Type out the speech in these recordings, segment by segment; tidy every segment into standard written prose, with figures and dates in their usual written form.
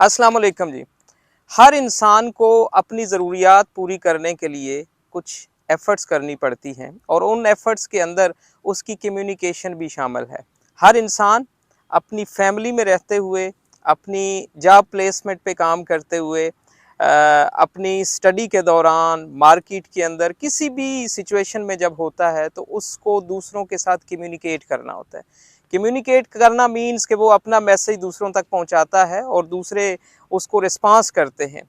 अस्सलाम वालेकुम जी। हर इंसान को अपनी ज़रूरियात पूरी करने के लिए कुछ एफ़र्ट्स करनी पड़ती हैं और उन एफ़र्ट्स के अंदर उसकी कम्युनिकेशन भी शामिल है। हर इंसान अपनी फ़ैमिली में रहते हुए, अपनी जॉब प्लेसमेंट पे काम करते हुए, अपनी स्टडी के दौरान, मार्केट के अंदर किसी भी सिचुएशन में जब होता है तो उसको दूसरों के साथ कम्युनिकेट करना होता है। कम्युनिकेट करना मीन्स कि वो अपना मैसेज दूसरों तक पहुंचाता है और दूसरे उसको रिस्पॉन्स करते हैं।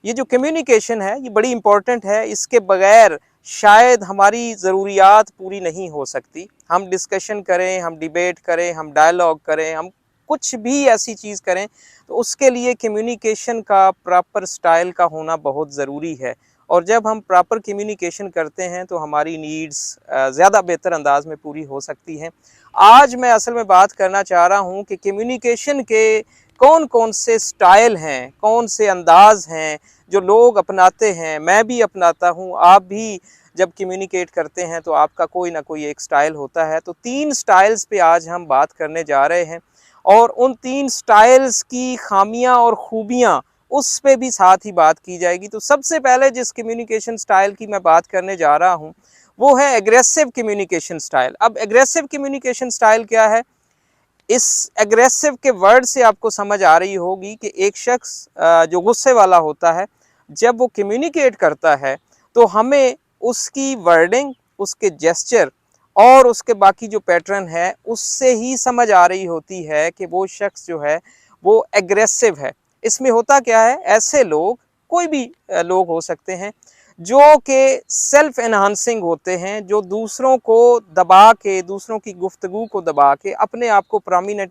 ये जो कम्युनिकेशन है ये बड़ी इंपॉर्टेंट है, इसके बगैर शायद हमारी ज़रूरियात पूरी नहीं हो सकती। हम डिस्कशन करें, हम डिबेट करें, हम डायलॉग करें, हम कुछ भी ऐसी चीज़ करें तो उसके लिए कम्युनिकेशन का प्रॉपर स्टाइल का होना बहुत ज़रूरी है। और जब हम प्रॉपर कम्युनिकेशन करते हैं तो हमारी नीड्स ज़्यादा बेहतर अंदाज में पूरी हो सकती हैं। आज मैं असल में बात करना चाह रहा हूँ कि कम्युनिकेशन के कौन कौन से स्टाइल हैं, कौन से अंदाज हैं जो लोग अपनाते हैं। मैं भी अपनाता हूँ, आप भी जब कम्युनिकेट करते हैं तो आपका कोई ना कोई एक स्टाइल होता है। तो 3 स्टाइल्स पे आज हम बात करने जा रहे हैं और उन 3 स्टाइल्स की खामियां और खूबियां उस पे भी साथ ही बात की जाएगी। तो सबसे पहले जिस कम्युनिकेशन स्टाइल की मैं बात करने जा रहा हूँ वो है एग्रेसिव कम्युनिकेशन स्टाइल। अब एग्रेसिव कम्युनिकेशन स्टाइल क्या है? इस एग्रेसिव के वर्ड से आपको समझ आ रही होगी कि एक शख्स जो गुस्से वाला होता है, जब वो कम्युनिकेट करता है तो हमें उसकी वर्डिंग, उसके जेस्चर और उसके बाकी जो पैटर्न है उससे ही समझ आ रही होती है कि वो शख्स जो है वो एग्रेसिव है। इसमें होता क्या है, ऐसे लोग, कोई भी लोग हो सकते हैं जो कि सेल्फ एनहांसिंग होते हैं, जो दूसरों को दबा के, दूसरों की गुफ्तगू को दबा के अपने आप को प्रोमिनेंट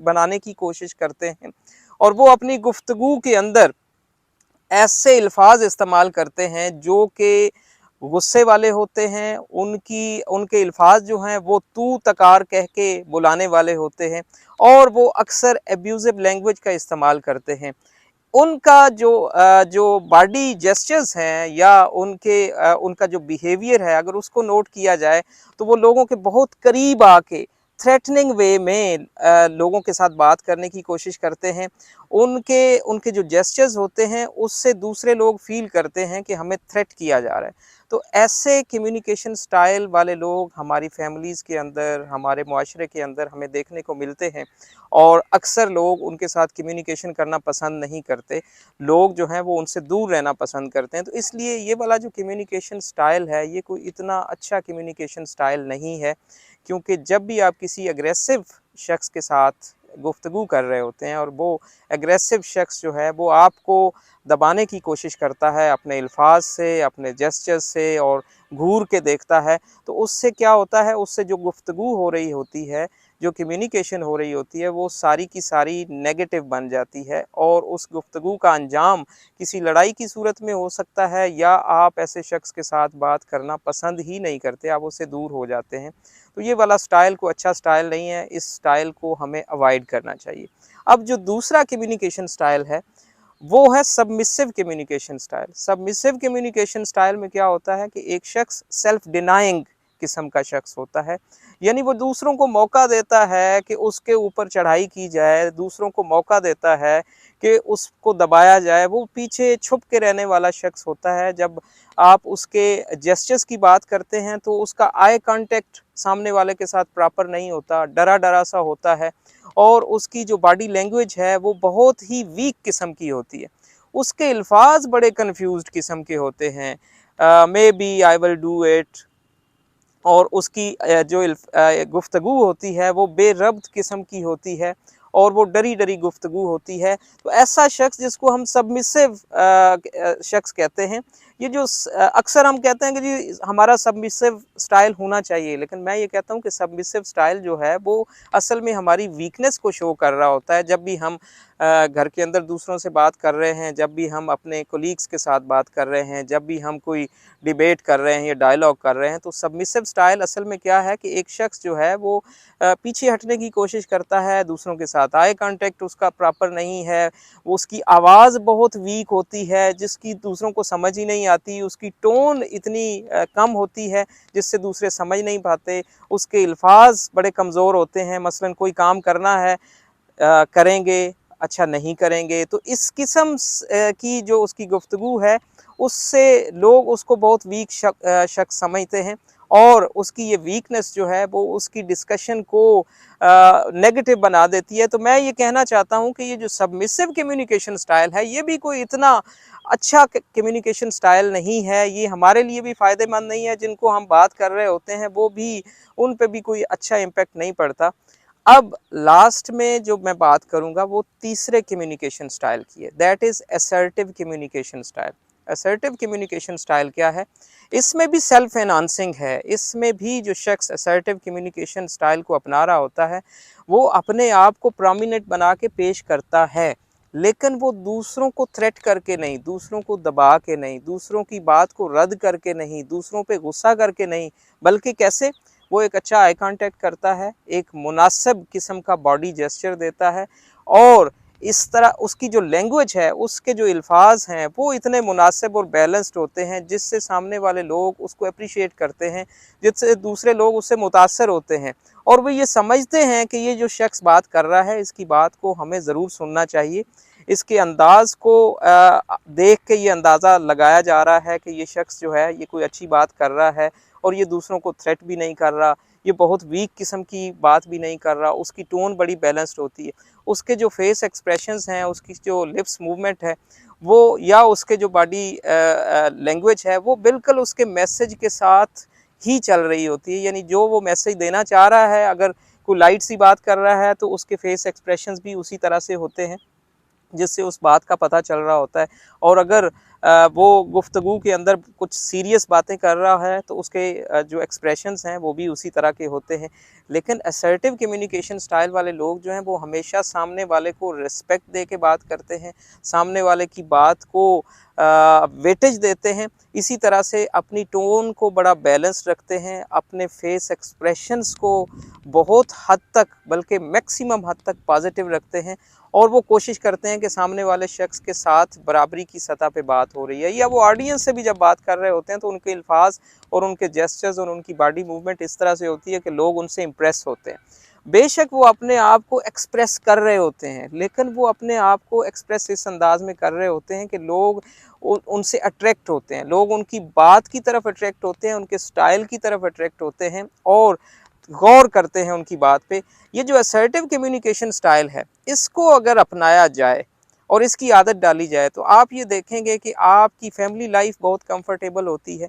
बनाने की कोशिश करते हैं और वो अपनी गुफ्तगू के अंदर ऐसे अल्फाज इस्तेमाल करते हैं जो कि गुस्से वाले होते हैं। उनके अल्फाज जो हैं वो तू तकार कह के बुलाने वाले होते हैं और वो अक्सर एब्यूजिव लैंग्वेज का इस्तेमाल करते हैं। उनका जो बॉडी जेस्चर्स हैं या उनका जो बिहेवियर है, अगर उसको नोट किया जाए तो वो लोगों के बहुत करीब आके थ्रेटनिंग वे में लोगों के साथ बात करने की कोशिश करते हैं। उनके उनके जो जेस्चर्स होते हैं उससे दूसरे लोग फील करते हैं कि हमें थ्रेट किया जा रहा है। तो ऐसे कम्युनिकेशन स्टाइल वाले लोग हमारी फैमिलीज़ के अंदर, हमारे मुआशरे के अंदर हमें देखने को मिलते हैं और अक्सर लोग उनके साथ कम्युनिकेशन करना पसंद नहीं करते। लोग जो हैं वो उनसे दूर रहना पसंद करते हैं। तो इसलिए ये वाला जो कम्युनिकेशन स्टाइल है ये कोई इतना अच्छा कम्युनिकेशन स्टाइल नहीं है, क्योंकि जब भी आप किसी एग्रेसिव शख्स के साथ गुफ्तगू कर रहे होते हैं और वो एग्रेसिव शख्स जो है वो आपको दबाने की कोशिश करता है अपने अल्फाज से, अपने जेस्चर से और घूर के देखता है, तो उससे क्या होता है, उससे जो गुफ्तगू हो रही होती है, जो कम्युनिकेशन हो रही होती है वो सारी की सारी नेगेटिव बन जाती है और उस गुफ्तगू का अंजाम किसी लड़ाई की सूरत में हो सकता है या आप ऐसे शख्स के साथ बात करना पसंद ही नहीं करते, आप उससे दूर हो जाते हैं। तो ये वाला स्टाइल को अच्छा स्टाइल नहीं है, इस स्टाइल को हमें अवॉइड करना चाहिए। अब जो दूसरा कम्युनिकेशन स्टाइल है वो है submissive communication style. Submissive communication style में क्या होता है कि एक शख्स सेल्फ डिनाइंग किस्म का शख्स होता है, यानी वो दूसरों को मौका देता है कि उसके ऊपर चढ़ाई की जाए, दूसरों को मौका देता है कि उसको दबाया जाए। वो पीछे छुप के रहने वाला शख्स होता है। जब आप उसके जेस्चर्स की बात करते हैं तो उसका आई कांटेक्ट सामने वाले के साथ प्रॉपर नहीं होता, डरा डरा सा होता है और उसकी जो बॉडी लैंग्वेज है वो बहुत ही वीक किस्म की होती है। उसके अल्फाज बड़े कन्फ्यूज्ड किस्म के होते हैं, maybe I will do it, और उसकी जो गुफ्तगू होती है वो बेरब्त किस्म की होती है और वो डरी डरी गुफ्तगू होती है। तो ऐसा शख्स जिसको हम सबमिसिव शख्स कहते हैं, ये जो अक्सर हम कहते हैं कि जी हमारा सबमिसिव स्टाइल होना चाहिए, लेकिन मैं ये कहता हूँ कि सबमिसिव स्टाइल जो है वो असल में हमारी वीकनेस को शो कर रहा होता है। जब भी हम घर के अंदर दूसरों से बात कर रहे हैं, जब भी हम अपने कोलीग्स के साथ बात कर रहे हैं, जब भी हम कोई डिबेट कर रहे हैं या डायलॉग कर रहे हैं, तो सबमिसिव स्टाइल असल में क्या है कि एक शख्स जो है वो पीछे हटने की कोशिश करता है, दूसरों के साथ आई कांटेक्ट उसका प्रॉपर नहीं है, उसकी आवाज़ बहुत वीक होती है जिसकी दूसरों को समझ ही नहीं आती, उसकी टोन इतनी कम होती है जिससे दूसरे समझ नहीं पाते, उसके अल्फाज बड़े कमज़ोर होते हैं। मसलन कोई काम करना है, करेंगे, अच्छा नहीं करेंगे। तो इस किस्म की जो उसकी गुफ्तगू है, उससे लोग उसको बहुत वीक शख्स समझते हैं, और उसकी ये वीकनेस जो है वो उसकी डिस्कशन को नेगेटिव बना देती है। तो मैं ये कहना चाहता हूँ कि ये जो सबमिसिव कम्युनिकेशन स्टाइल है, ये भी कोई इतना अच्छा कम्युनिकेशन स्टाइल नहीं है। ये हमारे लिए भी फ़ायदेमंद नहीं है, जिनको हम बात कर रहे होते हैं वो भी, उन पे भी कोई अच्छा इम्पैक्ट नहीं पड़ता। अब लास्ट में जो मैं बात करूंगा वो तीसरे कम्युनिकेशन स्टाइल की है, that is assertive communication style. Assertive communication style क्या है? इसमें भी सेल्फ एनहांसिंग है। इसमें भी जो शख्स असर्टिव कम्युनिकेशन स्टाइल को अपना रहा होता है, वो अपने आप को प्रोमिनेंट बना के पेश करता है, लेकिन वो दूसरों को थ्रेट करके नहीं, दूसरों को दबा के नहीं, दूसरों की बात को रद्द करके नहीं, दूसरों पे गुस्सा करके नहीं, बल्कि कैसे वो एक अच्छा आई कांटेक्ट करता है, एक मुनासिब किस्म का बॉडी जेस्चर देता है, और इस तरह उसकी जो लैंग्वेज है, उसके जो अल्फाज हैं वो इतने मुनासिब और बैलेंस्ड होते हैं, जिससे सामने वाले लोग उसको अप्रिशिएट करते हैं, जिससे दूसरे लोग उससे मुतासर होते हैं, और वो ये समझते हैं कि ये जो शख्स बात कर रहा है, इसकी बात को हमें ज़रूर सुनना चाहिए। इसके अंदाज को देख के ये अंदाज़ा लगाया जा रहा है कि ये शख्स जो है ये कोई अच्छी बात कर रहा है, और ये दूसरों को थ्रेट भी नहीं कर रहा, ये बहुत वीक किस्म की बात भी नहीं कर रहा, उसकी टोन बड़ी बैलेंस्ड होती है, उसके जो फेस एक्सप्रेशंस हैं, उसकी जो लिप्स मूवमेंट है वो, या उसके जो बॉडी लैंग्वेज है, वो बिल्कुल उसके मैसेज के साथ ही चल रही होती है। यानी जो वो मैसेज देना चाह रहा है, अगर कोई लाइट सी बात कर रहा है तो उसके फेस एक्सप्रेशंस भी उसी तरह से होते हैं, जिससे उस बात का पता चल रहा होता है। और अगर वो गुफ्तगू के अंदर कुछ सीरियस बातें कर रहा है तो उसके जो एक्सप्रेशंस हैं वो भी उसी तरह के होते हैं। लेकिन असर्टिव कम्युनिकेशन स्टाइल वाले लोग जो हैं वो हमेशा सामने वाले को रिस्पेक्ट दे के बात करते हैं, सामने वाले की बात को वेटेज देते हैं, इसी तरह से अपनी टोन को बड़ा बैलेंस रखते हैं, अपने फेस एक्सप्रेशंस को बहुत हद तक, बल्कि मैक्सिमम हद तक पॉजिटिव रखते हैं, और वो कोशिश करते हैं कि सामने वाले शख्स के साथ बराबरी की सतह पे बात हो रही है, या वो ऑडियंस से भी जब बात कर रहे होते हैं तो उनके अल्फाज और उनके जेस्चर्स और उनकी बॉडी मूवमेंट इस तरह से होती है कि लोग उनसे इम्प्रेस होते हैं। बेशक वो अपने आप को एक्सप्रेस कर रहे होते हैं, लेकिन वो अपने आप को एक्सप्रेस इस अंदाज में कर रहे होते हैं कि लोग उनसे अट्रैक्ट होते हैं, लोग उनकी बात की तरफ अट्रैक्ट होते हैं, उनके स्टाइल की तरफ अट्रैक्ट होते हैं, और गौर करते हैं उनकी बात पे। ये जो असर्टिव कम्युनिकेशन स्टाइल है, इसको अगर अपनाया जाए और इसकी आदत डाली जाए, तो आप ये देखेंगे कि आपकी फैमिली लाइफ बहुत कंफर्टेबल होती है।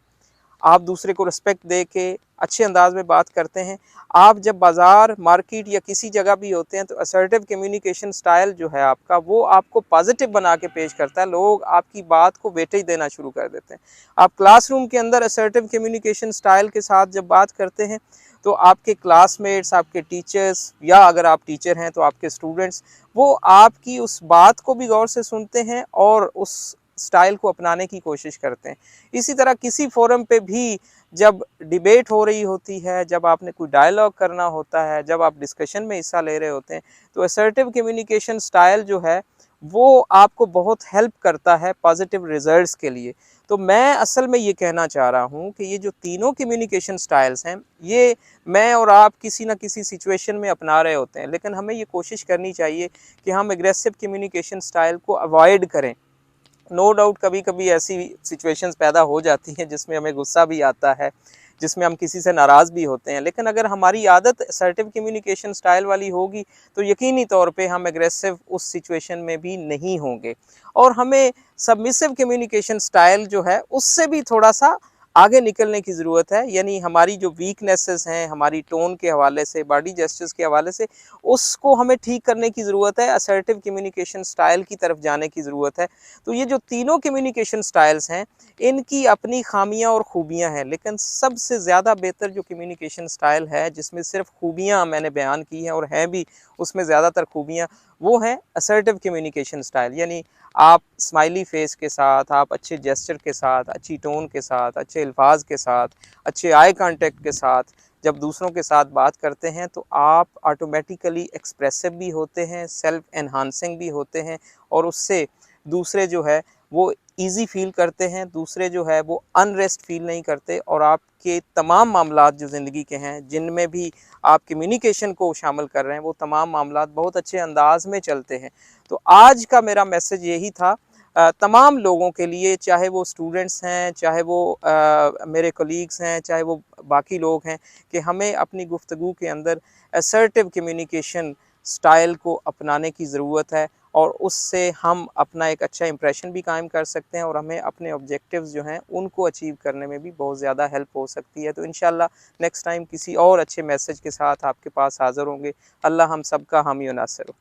आप दूसरे को रिस्पेक्ट दे के अच्छे अंदाज में बात करते हैं। आप जब बाज़ार, मार्केट या किसी जगह भी होते हैं तो असर्टिव कम्युनिकेशन स्टाइल जो है आपका, वो आपको पॉजिटिव बना के पेश करता है, लोग आपकी बात को वेटेज देना शुरू कर देते हैं। आप क्लासरूम के अंदर असर्टिव कम्युनिकेशन स्टाइल के साथ जब बात करते हैं तो आपके क्लासमेट्स, आपके टीचर्स, या अगर आप टीचर हैं तो आपके स्टूडेंट्स, वो आपकी उस बात को भी गौर से सुनते हैं और उस स्टाइल को अपनाने की कोशिश करते हैं। इसी तरह किसी फोरम पे भी जब डिबेट हो रही होती है, जब आपने कोई डायलॉग करना होता है, जब आप डिस्कशन में हिस्सा ले रहे होते हैं, तो असर्टिव कम्युनिकेशन स्टाइल जो है वो आपको बहुत हेल्प करता है पॉजिटिव रिजल्ट्स के लिए। तो मैं असल में ये कहना चाह रहा हूँ कि ये जो तीनों कम्युनिकेशन स्टाइल्स हैं, ये मैं और आप किसी न किसी सिचुएशन में अपना रहे होते हैं, लेकिन हमें ये कोशिश करनी चाहिए कि हम एग्रेसिव कम्युनिकेशन स्टाइल को अवॉइड करें। नो डाउट कभी कभी ऐसी सिचुएशंस पैदा हो जाती हैं जिसमें हमें गुस्सा भी आता है, जिसमें हम किसी से नाराज़ भी होते हैं, लेकिन अगर हमारी आदत असर्टिव कम्युनिकेशन स्टाइल वाली होगी तो यकीनी तौर पे हम एग्रेसिव उस सिचुएशन में भी नहीं होंगे। और हमें सबमिसिव कम्युनिकेशन स्टाइल जो है उससे भी थोड़ा सा आगे निकलने की ज़रूरत है। यानी हमारी जो वीकनेसेस हैं, हमारी टोन के हवाले से, बॉडी जेस्चर्स के हवाले से, उसको हमें ठीक करने की ज़रूरत है, असर्टिव कम्युनिकेशन स्टाइल की तरफ जाने की ज़रूरत है। तो ये जो तीनों कम्युनिकेशन स्टाइल्स हैं, इनकी अपनी खामियां और खूबियां हैं, लेकिन सबसे ज़्यादा बेहतर जो कम्युनिकेशन स्टाइल है, जिसमें सिर्फ खूबियां मैंने बयान की हैं और हैं भी उसमें ज़्यादातर खूबियां, वो है असर्टिव कम्युनिकेशन स्टाइल। यानी आप स्माइली फेस के साथ, आप अच्छे जेस्चर के साथ, अच्छी टोन के साथ, अच्छे अल्फाज के साथ, अच्छे आई कांटेक्ट के साथ जब दूसरों के साथ बात करते हैं तो आप ऑटोमेटिकली एक्सप्रेसिव भी होते हैं, सेल्फ एनहांसिंग भी होते हैं, और उससे दूसरे जो है वो ईज़ी फ़ील करते हैं, दूसरे जो है वो अनरेस्ट फ़ील नहीं करते, और आपके तमाम मामलात जो ज़िंदगी के हैं, जिनमें भी आप कम्युनिकेशन को शामिल कर रहे हैं, वो तमाम मामलात बहुत अच्छे अंदाज़ में चलते हैं। तो आज का मेरा मैसेज यही था तमाम लोगों के लिए, चाहे वो स्टूडेंट्स हैं, चाहे वो मेरे कलीग्स हैं, चाहे वो बाकी लोग हैं, कि हमें अपनी गुफ्तगू के अंदर असर्टिव कम्युनिकेशन स्टाइल को अपनाने की ज़रूरत है, और उससे हम अपना एक अच्छा इंप्रेशन भी कायम कर सकते हैं, और हमें अपने ऑब्जेक्टिव्स जो हैं उनको अचीव करने में भी बहुत ज़्यादा हेल्प हो सकती है। तो इंशाल्लाह नेक्स्ट टाइम किसी और अच्छे मैसेज के साथ आपके पास हाज़िर होंगे। अल्लाह हम सब का हामी व नासिर हो।